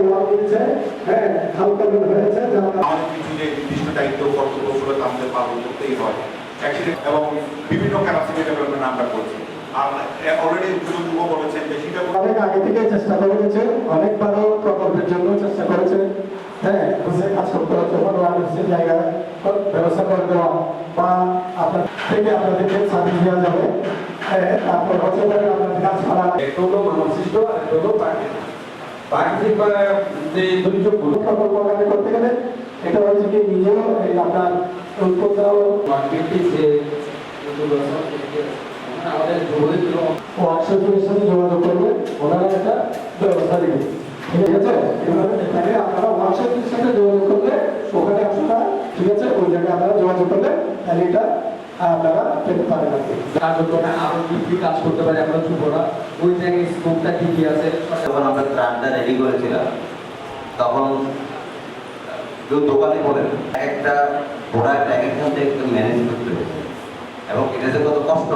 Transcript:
ওয়াল দিয়েছে, হ্যাঁ হালকা লোড হয়েছে, আমাদের কিছু যে নির্দিষ্ট দায়িত্ব কর্তব্যগুলো আমাদের পালন করতেই হয় অ্যাক্সিডেন্ট এবং বিভিন্ন ক্যাপাসিটি ডেভেলপমেন্ট আমরা করছি। আর অলরেডি যুব বলেছেন যে সেটা অনেক আগে থেকে চেষ্টা করে গেছে, অনেকবারও প্রকল্পের জন্য চেষ্টা করেছে, হ্যাঁ বুঝে কাজ করতে হচ্ছে, মানুষের জায়গায় ব্যবস্থা করে দেওয়া বা আপনার থেকে আপনাদেরকে সার্ভিস দেওয়া যাবে। হ্যাঁ তারপর হচ্ছে আপনাদের গাছপালা একটু মানব সৃষ্ট আর একটু প্রাকৃতিক যে দুর্যোগগুলো প্রকল্প করতে গেলে এটা হচ্ছে কি নিজেও আপনার উৎপত্তিও যে আমাদের ওয়ার্কশপের সাথে যোগাযোগ করবে, ওনারা একটা ব্যবস্থা দেবে, ঠিক আছে? এখানে আপনারা ওয়ার্কশপের সাথে যোগাযোগ করলে ওখানে আপনারা, ঠিক আছে, ওই জায়গায় আপনারা যোগাযোগ করলে তাহলে এটা আপনারা পেতে পারেন আর কি। কার্যক্রমে আরো কি কাজ করতে পারে আমরা যুবরা, ওই জায়গায় স্কোপটা কি কি আছে। যখন আমরা ত্রাণটা রেডি করেছিলাম তখন কেউ দোকানে বলেন একটা প্রোডাক্ট এক একখান থেকে ম্যানেজ করতে হয়েছে এবং এটা যে কত কষ্ট।